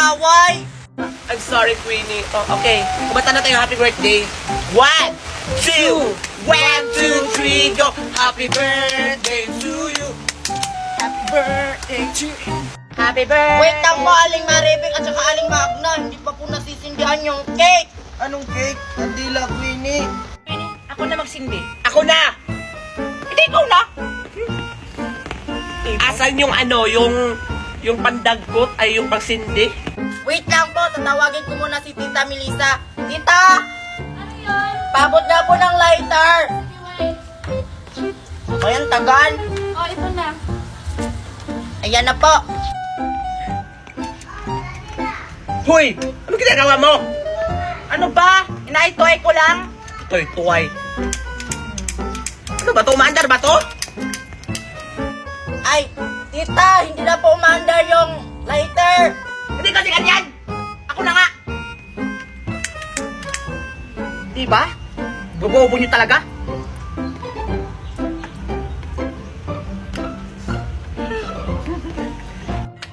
mag-away. I'm sorry, Queenie. Oh, okay, kumanta na tayo happy birthday. 1, 2, 1, 2, 3, go! Happy birthday to you. Happy birthday to you. Happy birthday. Wait lang po, Aling Maribik at saka Aling Magna. Hindi pa po nasisindihan yung cake. Anong cake? Kandila, Queenie. Ako na magsindi. Ako na! Hindi, ikaw na! Asan yung ano, yung pandagkot ay yung pagsindi? Wait lang po, tatawagin ko muna si Tita Melissa. Tita! Ano yun? Pabot na po ng lighter. Ayan, tagal. Oh, ito na. Ayan na po. Hoy! Ano ginagawa mo? Ano ba? Inaitoy ko lang. Tuway. Ano ba to? Umaandar ba to? Ay, tita, hindi na po umandar yung lighter. Hindi kasi ganyan! Ako na nga! Diba? Bobobo nyo talaga?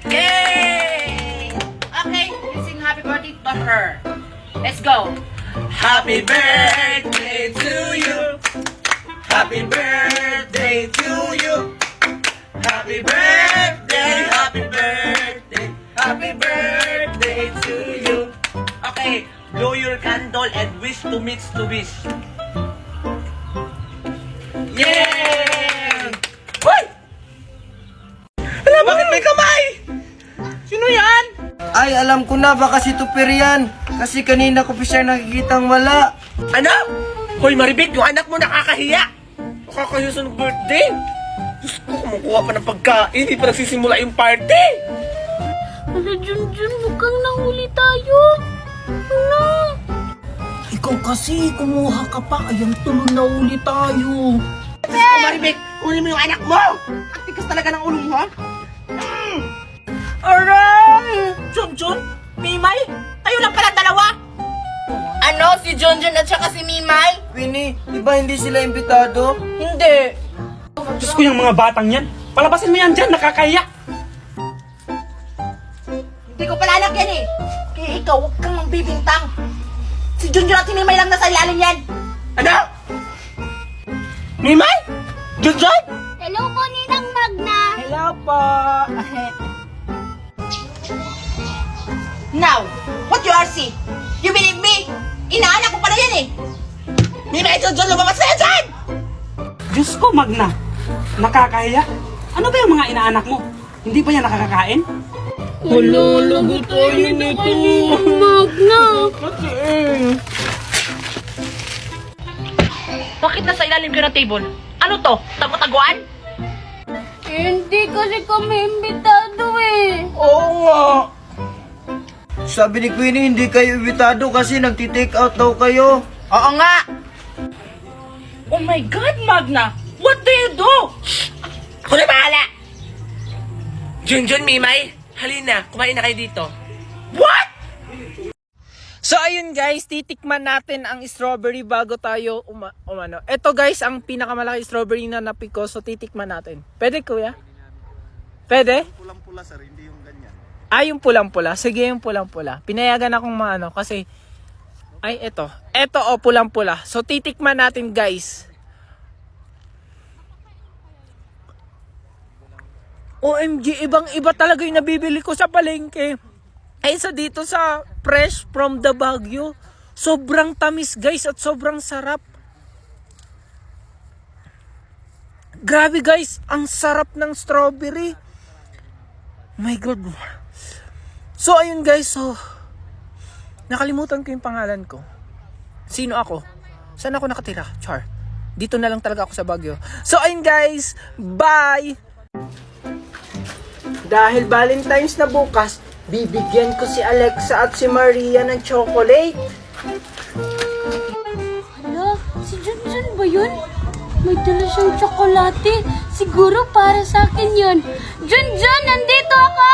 Yay! Okay, let's sing happy birthday to her. Let's go. Happy birthday to you! Happy birthday to you! Happy birthday! Happy birthday! Happy birthday to you! Okay, blow your candle and wish to mix to wish. Yay! Hoy! Ala, bakit may kamay? Sino yan? Ay, alam ko na, baka si Tupir yan. Kasi kanina ko pa siya nakikitang wala. Ano? Hoy, Maribik, yung anak mo nakakahiya. Nakakahiya sa birthday. Diyos ko, kumukuha pa ng pagkain. Hindi pa nagsisimula yung party. Hala, Junjun, mukhang nahuli tayo. Ano? Ikaw kasi, kumuha ka pa. Ayang tuloy na uli tayo. Diyos ko, Maribik, kunin mo yung anak mo. Ang tigas talaga ng ulo mo, ha? Aray! Junjun, Mimay, tayo lang pala dalawa. Ano, si Junjun at saka si Mimay? Queenie, di ba hindi sila imbitado? Hindi. Diyos ko, yung mga batang yan. Palabasin mo yan dyan, nakakaya. Hindi ko pala lagyan eh. Kaya ikaw, huwag kang magbibintang. Si Junjun at si Mimay lang nasa ilalim yan. Ano? Mimay? Junjun? Hello po, Ninang Magna. Hello po. Now, what you are see? You believe me? Inaanak ko pala yan eh. Mimay, Junjun, lumabas na yan dyan! Diyos ko, Magna. Nakakaya. Ano ba yung mga inaanak mo? Hindi ba yan nakakakain? Malalagot tayo nito. Magna. Bakit nasa ilalim ka ng table? Ano to? Tago-taguan? Hindi kasi kami imbitado eh. Oo nga. Sabi ni Queenie, hindi kayo imbitado kasi nagti-take out daw kayo. Oo nga. Oh my God, Magna. What do you do? Ako na bahala! Junjun, Mimay, halina, kumain na kayo dito. What? So ayun guys, titikman natin ang strawberry bago tayo umano. Ito guys, ang pinakamalaki strawberry na napiko. So titikman natin. Pwede kuya? Pwede? Pulang-pula sir, hindi yung ganyan. Ah, yung pulang-pula. Sige, yung pulang-pula. Pinayagan akong maano kasi ay ito. Ito o pulang-pula. So titikman natin guys. OMG, ibang-iba talaga yung nabibili ko sa palengke. Ay sa dito sa fresh from the Baguio. Sobrang tamis guys at sobrang sarap. Grabe guys, ang sarap ng strawberry. My God. So ayun guys, so nakalimutan ko yung pangalan ko. Sino ako? Saan ako nakatira? Char. Dito na lang talaga ako sa Baguio. So ayun guys, bye! Dahil Valentine's na bukas, bibigyan ko si Alexa at si Maria ng chocolate. Hala, si Junjun ba yun? May dala siyang tsokolate. Siguro para sa akin yun. Junjun, nandito ako!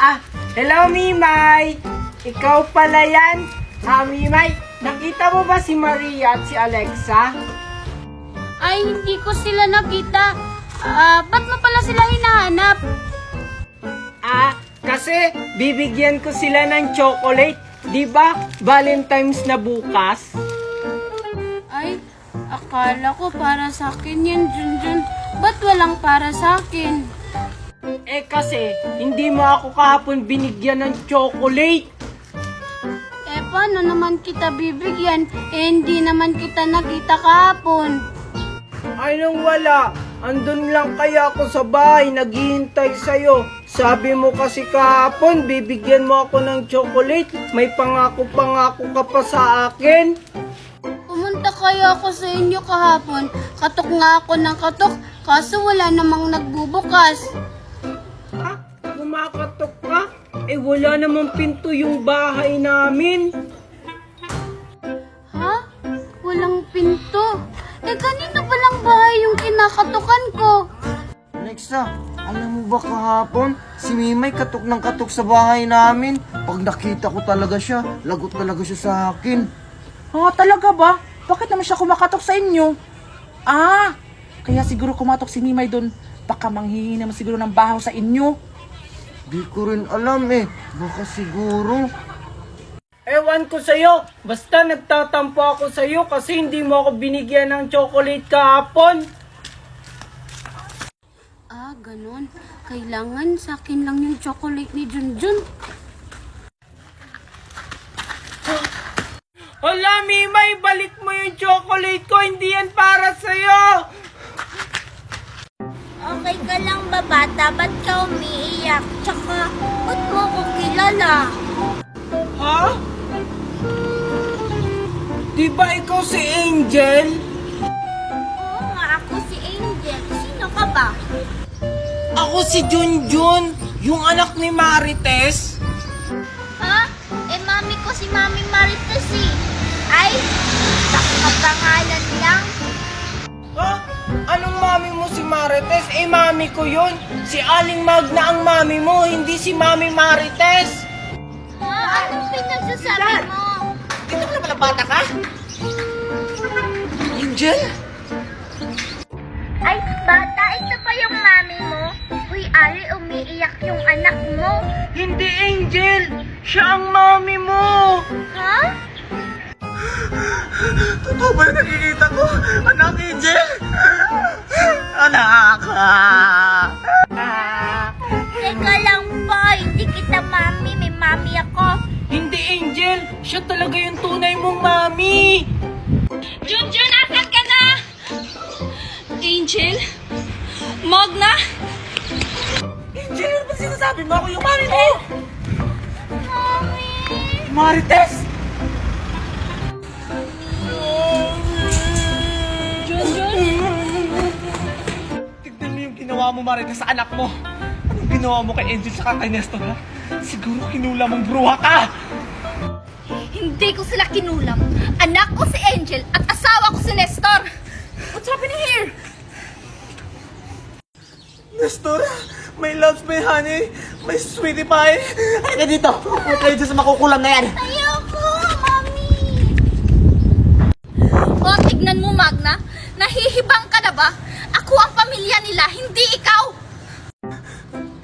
Ah, hello Mimay! Ikaw pala yan? Ah, Mimay, nakita mo ba si Maria at si Alexa? Ay, hindi ko sila nakita. Ba't mo pala sila hinahanap? Ah, kasi Kasi bibigyan ko sila ng chocolate. Di ba? Valentine's na bukas. Ay, akala ko para sa akin yan, Junjun. Ba't walang para sa akin? Eh kasi, hindi mo ako kahapon binigyan ng chocolate. Eh, paano naman kita bibigyan? Eh, hindi naman kita nakita kahapon. Ay nang wala. Andun lang kaya ako sa bahay, naghihintay sa'yo. Sabi mo kasi kahapon, bibigyan mo ako ng chocolate. May pangako-pangako ka pa sa akin. Pumunta kaya ako sa inyo kahapon. Katok nga ako ng katok, kaso wala namang nagbubukas. Ha? Kumakatok ka? Eh wala namang pinto yung bahay namin. Ha? Walang pinto. Eh, kanina palang bahay yung kinakatukan ko. Alexa, alam mo ba kahapon, si Mimay katok ng katok sa bahay namin. Pag nakita ko talaga siya, lagot talaga siya sa akin. Talaga ba? Bakit naman siya kumakatok sa inyo? Kaya siguro kumatok si Mimay doon. Baka manghihingi naman siguro ng bahaw sa inyo. Di ko rin alam eh, baka siguro. Ewan ko sa'yo. Basta nagtatampo ako sa'yo kasi hindi mo ako binigyan ng chocolate kahapon. Ganun. Kailangan sa akin lang yung chocolate ni Junjun. Hala, Mimay, balik mo yung chocolate ko. Hindi yan para sa'yo. Okay ka lang ba, bata? Ba't ka umiiyak? Tsaka, ba't mo ako kilala? Ha? Di ba ikaw si Angel? Oo nga, ako si Angel. Sino ka ba? Ako si Junjun, yung anak ni Marites. Ha? Eh, mami ko si Mami Marites eh. Ay, nakapangalan lang. Ha? Anong mami mo si Marites? Eh, mami ko yun. Si Aling Magna ang mami mo, hindi si Mami Marites. Ha? Anong pinagsasabi mo? Dito ka na pala bata ka? Angel? Ay, bata, ito pa yung mami mo? Uy, Ari, umiiyak yung anak mo. Hindi, Angel. Siya ang mami mo. Ha? Totoo ba yung nakikita ko? Anak, Angel! Anak! Teka lang, boy. Hindi kita mami. May mami ako. Hindi, Angel. Siya talaga yung tunay mong mami. Junjun, asan ka na? Angel? Magna? Angel, ano ba sinasabi mo? Ako yung mami mo. Mami! Marites! Tignan mo yung ginawa mo, Marites, sa anak mo. Anong ginawa mo kay Angel sa kay Nestor, ha? Siguro kinula mong bruha ka! Hindi ko sila kinulam. Anak ko si Angel at asawa ko si Nestor. What's happening here? Nestor, may loves, may honey, may sweetie pie. Halika dito. Huwag kayo dyan sa makukulam na yan. Ayoko, mami. O, tignan mo, Magna. Nahihibang ka na ba? Ako ang pamilya nila, hindi ikaw.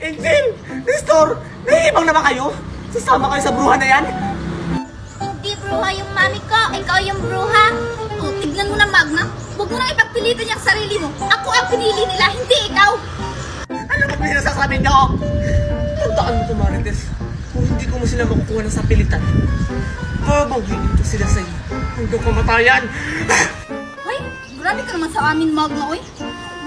Angel! Nestor! Nahihibang naman kayo? Sasama kayo sa bruha na yan? Hindi bruha yung mami ko, ikaw yung bruha. O, tignan mo na, Magna. Huwag mo nang ipagpilitan yung sarili mo. Ako ang pinili nila, hindi ikaw. Ano ba pinasasabi niyo? Tandaan mo ito, Marites. Kung hindi ko mo sila makukuha ng sapilitan, babanghin ko sila sa iyo hanggang kamatayan. Hoy, grabe ka naman sa amin, Magna, oy.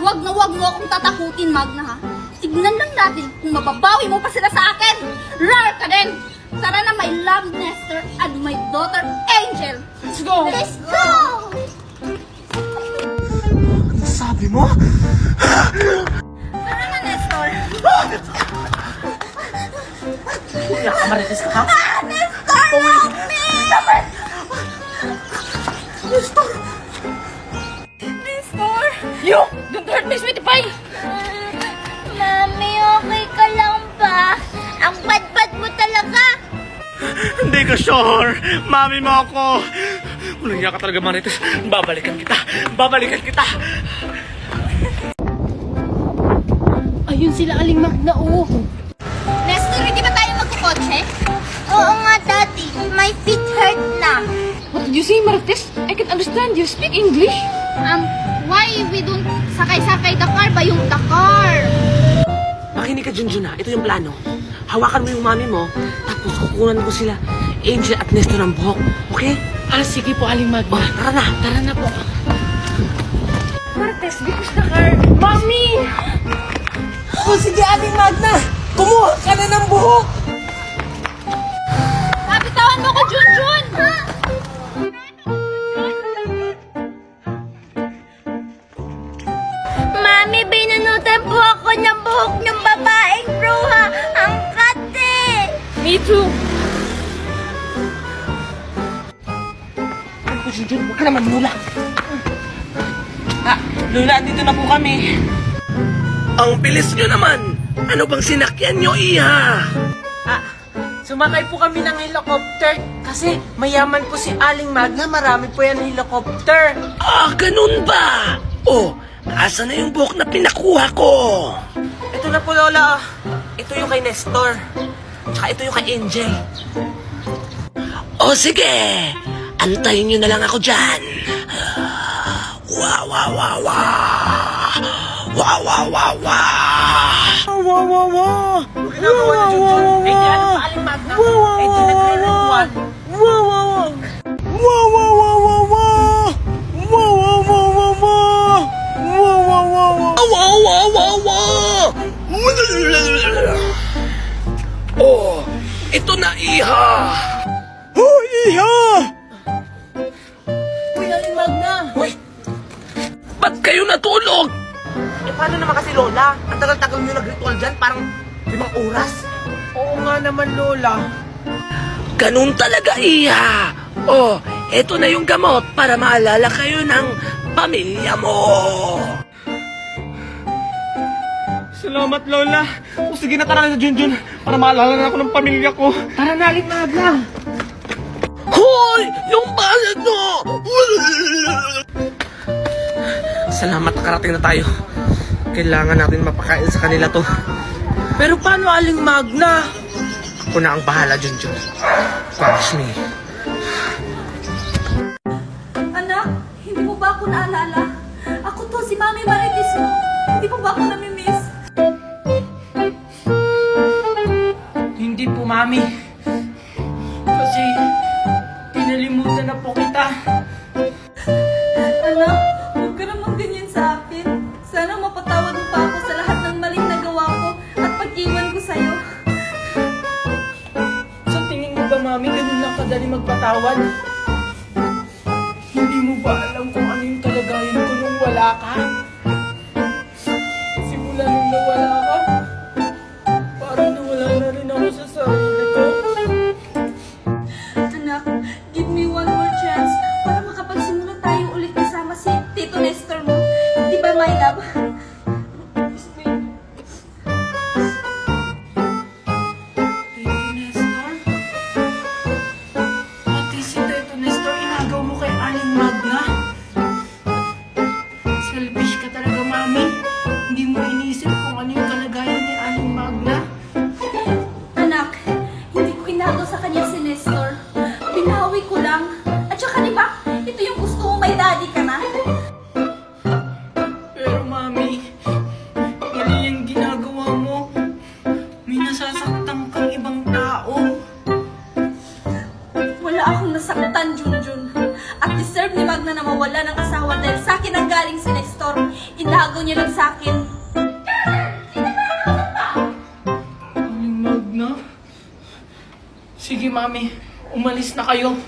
Huwag na huwag mo akong tatakutin, Magna, ha? Tignan lang natin kung mababawi mo pa sila sa akin. Rar ka din! Tara na, my love Nestor and my daughter Angel. Let's go! Let's go! Ano sabi mo? Tara na, Nestor. Kuya ka, Marites ka, ha? Nestor, help me! Nestor! You! Don't hurt me, sweetie pie! Mami, okay ka lang ba? Ang bad-bad mo talaga. Hindi ko sure. Mami mo ako. Walang iya ka talaga, Marites. Babalikan kita. Babalikan kita. Ayun sila, Aling Magna, oh. Nestor, hindi ba tayo you say Marites? I can understand you. Speak English. Why we don't sakay-sakay the car ba yung the car? Makinig ka, Junjun ha. Ito yung plano. Hawakan mo yung mami mo, tapos kukunan ko sila, Angel at Nestor ng buhok. Okay? Sige po, Aling Magna. Oh, tara na. Tara na po. Marites, because the car. Mommy! O sige, Aling Magna, kumuha ka na ng buhok. Kapitawan mo ko, Junjun! Mami, binunutan po ako ng buhok ng babaeng bruha. Ang kate! Me too. Ano po, Junjun? Huwag ka naman mula. Lola, dito na po kami. Ang bilis nyo naman! Ano bang sinakyan nyo, Iha? Sumakay po kami ng helicopter kasi mayaman po si Aling Magna, marami po yan helicopter. Ganun ba? Oh, asa na yung buhok na pinakuha ko? Ito na po, Lola. Ito yung kay Nestor. Tsaka ito yung kay Angel. O sige, antayin nyo na lang ako dyan. Wah, wah, wah, wah. Wah, wah, wah, wah. Wow, wow, wow. Ginagawa na, Junjun. Eh, di ano pa, Aling Magna? Eh, di nagre-ritual. Wow, wow, wow. Wow, wow, wow, wow, wow. Wow, wow, wow, wow, wow. Wow, wow, wow, wow. Wah, wah, wah, wah. Oh, ito na, Iha. Oh, Iha! Uy, Aling Magna. Uy, ba't kayo natulog? Eh, paano naman kasi, Lola? Ang tagal-tagal nyo nag-ritual dyan, parang 5 oras. Oo nga naman, Lola. Ganun talaga, Iha. Oh, eto na yung gamot para maalala kayo ng pamilya mo. Salamat, Lola. O sige na, tara na, Junjun, para maalala na ako ng pamilya ko. Tara na, Aling Magna. Hoy! Yung bayad mo! Salamat, nakarating na tayo. Kailangan natin mapakain sa kanila to. Pero paano, Aling Magna? Ako na ang bahala, Junjun. Promise me. Anak, hindi mo ba ako naalala? Ako to, si Mami Marites mo. Hindi mo ba ako namimiss? Hindi po, Mami. Kasi, tinalimutan na po kita. Anak, huwag ka naman ganyan sa akin. Sana mapatawad mo pa ako sa lahat ng maling nagawa ko at pag-iwan ko sa'yo. Sa tingin mo ba, Mami, ganun lang kadali magpatawad? Hindi mo ba alam kung ano yung kalagayan ko nung wala ka? Simula nung nawala ka, parang nawala na rin ako sa sarili ko. Anak, give me one more chance para makapagsimula tayo ulit kasama si Tito Nestor mo. Di ba, my love? Tito Nestor? Pati si Tito Nestor, inagaw mo kay Aling Magna? Selfish ka talaga, Mami. Hindi mo inisip kung ano yung kalagayan ni Aling Magna. Anak, hindi ko inagaw sa kanya si Nestor. Binawi ko lang. At saka di ba, ito yung gusto mo, may daddy ka na. Pero Mami, mali yung ginagawa mo. May nasasaktan kang ibang tao. Wala akong nasaktan, Junjun. At deserve ni Magna na mawala ng asawa dahil sa akin ang galing si Nestor. Inagaw niya lang sa akin. Aling Magna? Sige, Mami. Umalis na kayo.